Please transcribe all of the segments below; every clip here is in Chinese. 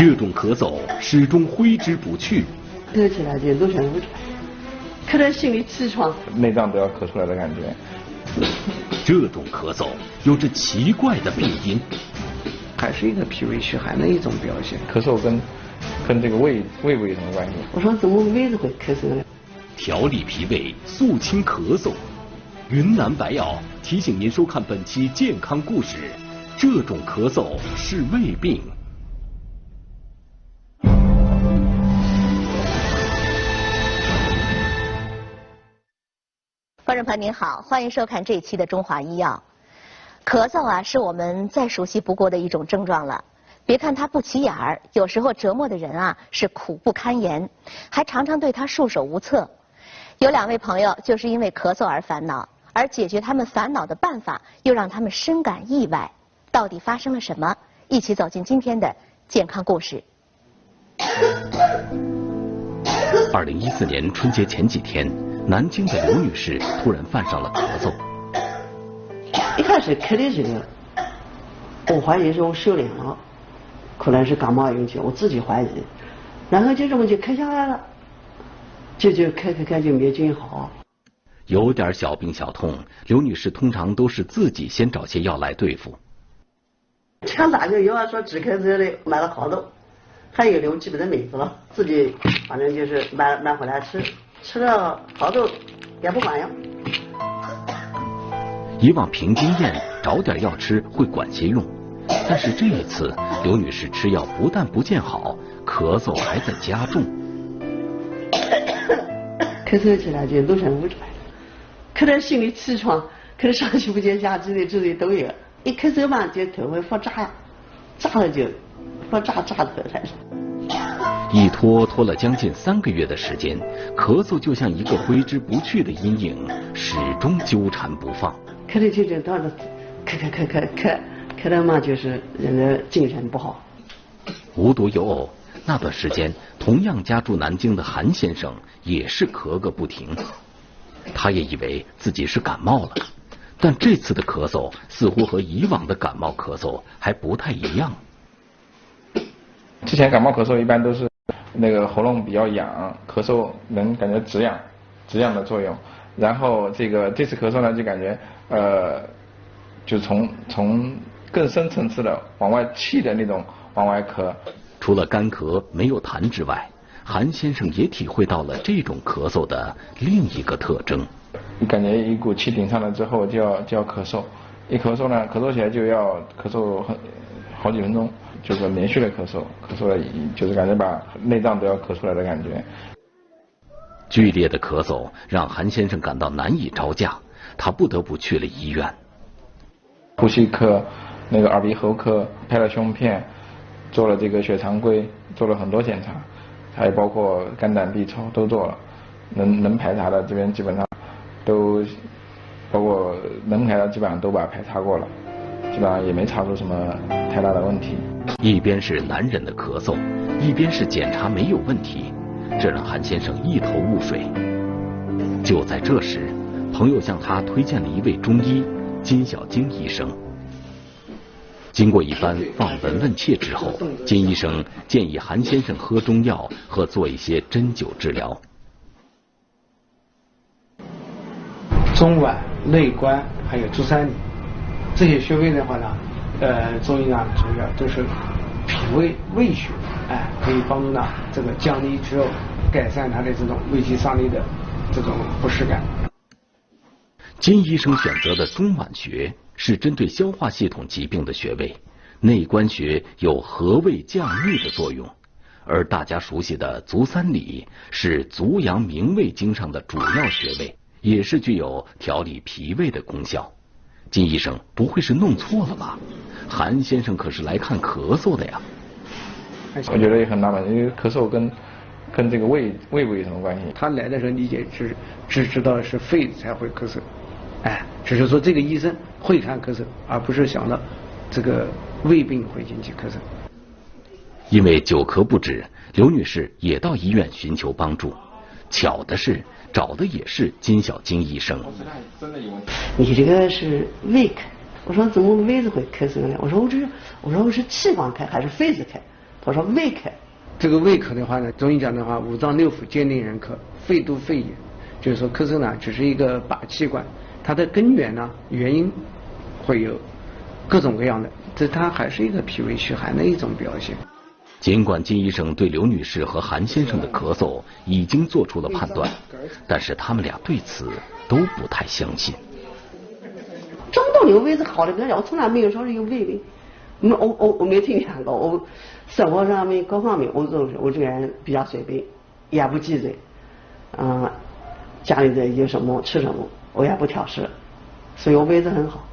这种咳嗽始终挥之不去。咳起来就都想不出来，咳得心里气喘，内脏都要咳出来的感觉。这种咳嗽有着奇怪的病因，还是一个脾胃虚寒的一种表现。咳嗽跟这个胃部有什么关系？我说怎么胃子会咳嗽呢？调理脾胃，肃清咳嗽。云南白药提醒您收看本期健康故事。这种咳嗽是胃病。观众朋友您好，欢迎收看这一期的中华医药。咳嗽啊，是我们再熟悉不过的一种症状了。别看它不起眼儿，有时候折磨的人啊是苦不堪言，还常常对他束手无策。有2位朋友就是因为咳嗽而烦恼，而解决他们烦恼的办法又让他们深感意外。到底发生了什么？一起走进今天的健康故事。2014年春节前几天，南京的刘女士突然犯上了咳嗽。一开始咳的时候，我怀疑是我受凉了，可能是感冒引起，我自己怀疑。然后就这么就咳下来了，就咳就没劲好。有点小病小痛，刘女士通常都是自己先找些药来对付。抢大就药说止咳之类买了好多，还有6、7本的名字了，自己反正就是买回来吃了好多也不管用。以往凭经验找点药吃会管些用，但是这一次刘女士吃药不但不见好，咳嗽还在加重。咳嗽起来就都想不出来，咳得心里气喘，咳得上气不接下气的这些都有。一咳嗽嘛就头会发炸，炸了就发炸头才是。一拖了将近3个月的时间，咳嗽就像一个挥之不去的阴影，始终纠缠不放。咳的就到了，咳的嘛就是人的精神不好。无独有偶，那段时间同样家住南京的韩先生也是咳个不停，他也以为自己是感冒了。但这次的咳嗽似乎和以往的感冒咳嗽还不太一样。之前感冒咳嗽一般都是那个喉咙比较痒，咳嗽能感觉止痒的作用。然后这次咳嗽呢，就感觉就从更深层次的往外气的那种往外咳。除了干咳没有痰之外，韩先生也体会到了这种咳嗽的另一个特征。你感觉一股气顶上来之后就要咳嗽，一咳嗽呢，咳嗽起来就要咳嗽好几分钟，就是连续的咳嗽了就是感觉把内脏都要咳出来的感觉。剧烈的咳嗽让韩先生感到难以招架，他不得不去了医院。呼吸科、那个耳鼻喉科拍了胸片，做了这个血常规，做了很多检查，还包括肝胆 B 超都做了，能排查的这边基本上都，包括能排的基本上都把排查过了，基本上也没查出什么太大的问题。一边是男人的咳嗽，一边是检查没有问题，这让韩先生一头雾水。就在这时，朋友向他推荐了一位中医金小晶医生。经过一番望闻问切之后，金医生建议韩先生喝中药和做一些针灸治疗。中脘、内关还有足三里这些穴位的话呢，中医呢主要都是脾胃穴，可以帮助呢这个降利之后改善他的这种胃气上逆的这种不适感。金医生选择的中脘穴是针对消化系统疾病的穴位，内关穴有和胃降逆的作用，而大家熟悉的足三里是足阳明胃经上的主要穴位，也是具有调理脾胃的功效。金医生不会是弄错了吧？韩先生可是来看咳嗽的呀。我觉得也很纳闷，因为咳嗽跟这个胃部有什么关系？他来的时候理解只知道是肺才会咳嗽，只是说这个医生会看咳嗽，而不是想到这个胃病会引起咳嗽。因为久咳不止，刘女士也到医院寻求帮助。巧的是，找的也是金小晶医生。你这个是胃咳，我说怎么胃子会咳嗽呢？我说我是气管咳还是肺子咳？他说胃科。这个胃科的话呢，中医讲的话，五脏六腑兼定人科，肺督肺也，就是说咳嗽呢只是一个把气管，它的根源呢原因会有各种各样的，这它还是一个脾胃虚寒的一种表现。尽管金医生对刘女士和韩先生的咳嗽已经做出了判断，但是他们俩对此都不太相信。中东有胃是好的，跟我从来没有说是有胃病，我没听见过。我生活上面各方面，我这个人比较随便，也不记嘴，家里的有什么吃什么，我也不挑食，所以我胃是很好。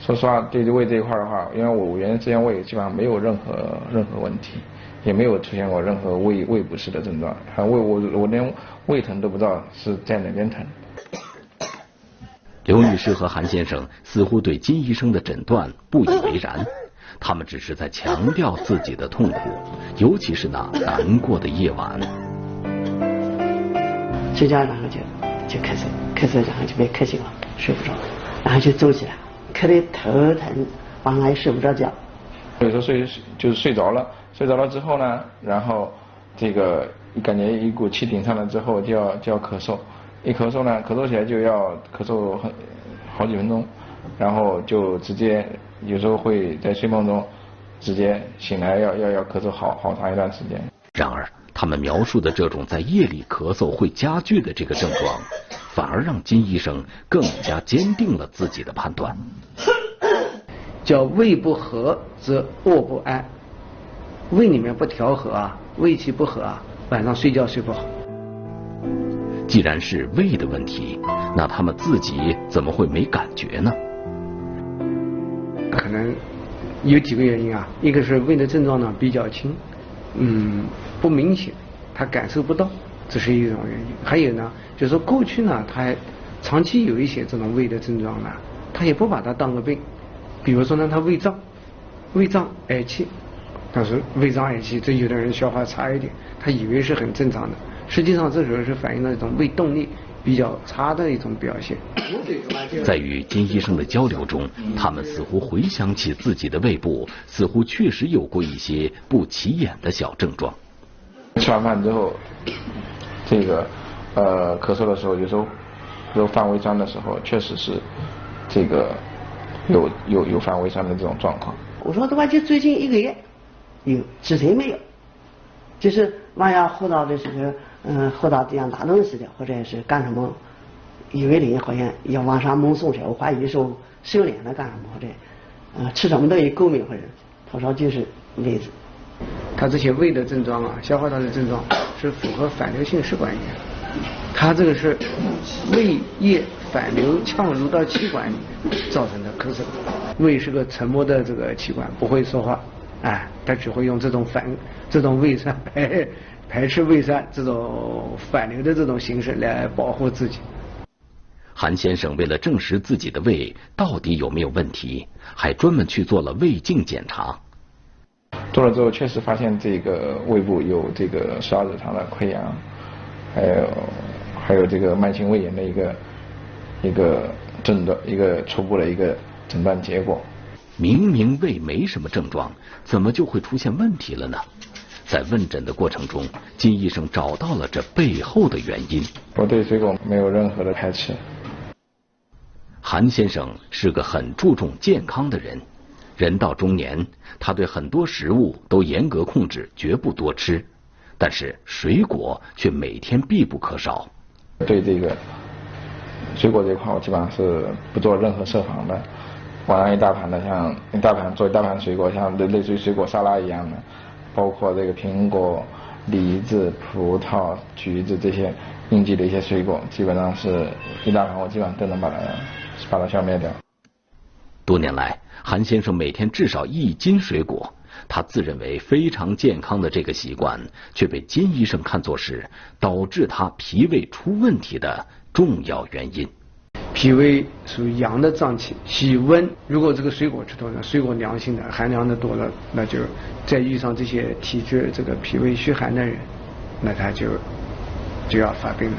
说实话，对胃这一块的话，因为我原来之前胃基本上没有任何问题，也没有出现过任何胃不适的症状，我连胃疼都不知道是在哪边疼。刘女士和韩先生似乎对金医生的诊断不以为然，他们只是在强调自己的痛苦，尤其是那难过的夜晚。睡觉然后就咳嗽，然后就被咳醒了，睡不着，然后就走起来，咳得头疼，晚上也睡不着觉。有时候睡着了之后呢，然后这个感觉一股气顶上来之后就要咳嗽，一咳嗽呢，咳嗽起来就要咳嗽好几分钟，然后就直接有时候会在睡梦中直接醒来要咳嗽好长一段时间。然而他们描述的这种在夜里咳嗽会加剧的这个症状，反而让金医生更加坚定了自己的判断。叫胃不和则卧不安，胃里面不调和啊，胃气不和啊，晚上睡觉睡不好。既然是胃的问题，那他们自己怎么会没感觉呢？可能有几个原因啊，一个是胃的症状呢比较轻，不明显，他感受不到，这是一种原因。还有呢，就是说过去呢，他长期有一些这种胃的症状呢，他也不把它当个病。比如说呢，他胃胀嗳气，但是胃胀嗳气，这有的人消化差一点，他以为是很正常的，实际上这时候是反映了一种胃动力比较差的一种表现。在与金医生的交流中，他们似乎回想起自己的胃部，似乎确实有过一些不起眼的小症状。吃完饭之后，这个咳嗽的时候，有时候犯胃酸的时候，确实是这个有犯胃酸的这种状况。我说的话就最近1个月有，之前没有，就是晚上喝到的时候，喝到这样大东西的，或者是干什么，以为人好像要往上猛送去，我怀疑是收敛了干什么，或者吃什么东西过敏或者，他说就是胃子。他这些胃的症状啊，消化道的症状是符合反流性食管炎，他这个是胃液反流呛入到气管里造成的咳嗽。胃是个沉默的这个器官，不会说话，它只会用这种胃酸排斥胃酸这种反流的这种形式来保护自己。韩先生为了证实自己的胃到底有没有问题，还专门去做了胃镜检查。做了之后，确实发现这个胃部有这个12指肠的溃疡，还有这个慢性胃炎的一个初步的一个诊断结果。明明胃没什么症状，怎么就会出现问题了呢？在问诊的过程中，金医生找到了这背后的原因。我对水果没有任何的排斥。韩先生是个很注重健康的人，人到中年，他对很多食物都严格控制，绝不多吃，但是水果却每天必不可少。对这个水果这块，我基本上是不做任何设防的。晚上一大盘做一大盘水果，像类似于水果沙拉一样的，包括这个苹果、梨子、葡萄、橘子这些应季的一些水果，基本上是一大盘，我基本上都能把它消灭掉。多年来，韩先生每天至少1斤水果，他自认为非常健康的这个习惯，却被金医生看作是导致他脾胃出问题的重要原因。脾胃属于阳的脏器，喜温。如果这个水果吃多了，水果凉性的，寒凉的多了，那就再遇上这些体质这个脾胃虚寒的人，那他就要发病了。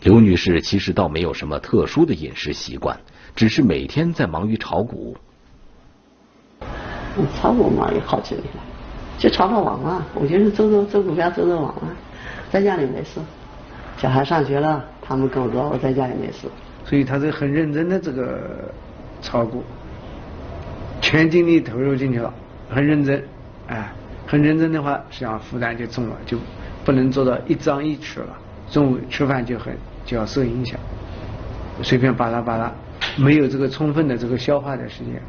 刘女士其实倒没有什么特殊的饮食习惯，只是每天在忙于炒股。炒股忙也好几年了，就炒炒网啊，我就是走股票走网啊，在家里没事。小孩上学了，他们工作，我在家里没事。所以他是很认真的这个炒股，全精力投入进去了，很认真，哎，很认真的话，实际上负担就重了，就不能做到一张一弛了。中午吃饭就要受影响，随便巴拉，没有这个充分的这个消化的时间。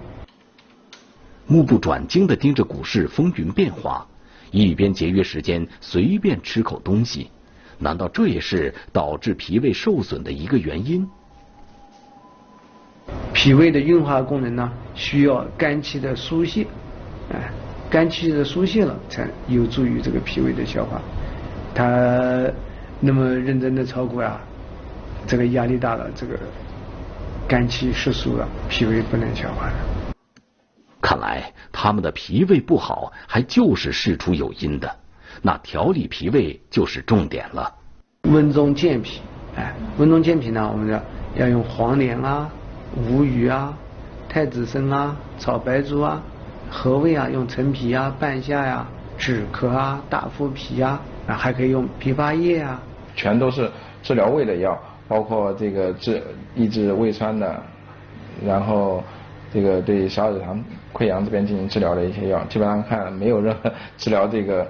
目不转睛地盯着股市风云变化，一边节约时间随便吃口东西，难道这也是导致脾胃受损的一个原因？脾胃的运化功能呢，需要肝气的疏泄，肝气的疏泄了，才有助于这个脾胃的消化。他那么认真的炒股啊，这个压力大了，这个肝气失疏了，脾胃不能消化了。看来他们的脾胃不好，还就是事出有因的，那调理脾胃就是重点了。温中健脾，温中健脾呢，我们要用黄连啊、吴蓣啊、太子参啊、炒白术啊，和胃啊用陈皮啊、半夏呀、止咳啊、大腹皮啊，还可以用枇杷叶啊，全都是治疗胃的药，包括这个抑制胃酸的，然后这个对小耳肠溃疡这边进行治疗的一些药，基本上看没有任何治疗这个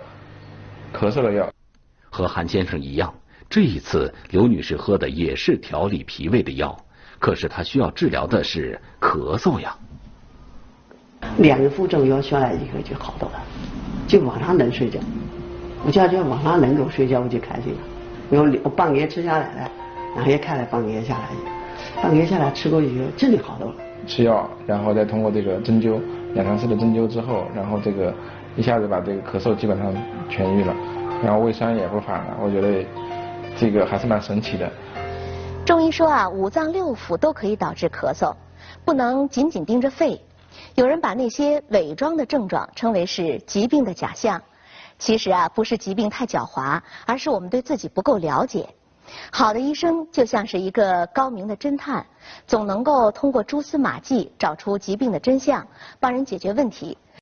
咳嗽的药。和韩先生一样，这一次刘女士喝的也是调理脾胃的药，可是她需要治疗的是咳嗽呀。2个副作用下来一个就好多了，就晚上能睡觉。我就晚上能够睡觉我就开心了。我半个月吃下来了，然后也看了半个月下来，半个月下来吃过以后真的好多了。吃药，然后再通过这个针灸2-3次的针灸之后，然后这个一下子把这个咳嗽基本上痊愈了，然后胃酸也不反了，我觉得这个还是蛮神奇的。中医说啊，5脏6腑都可以导致咳嗽，不能仅仅盯着肺。有人把那些伪装的症状称为是疾病的假象，其实啊，不是疾病太狡猾，而是我们对自己不够了解。好的医生就像是一个高明的侦探，总能够通过蛛丝马迹找出疾病的真相，帮人解决问题。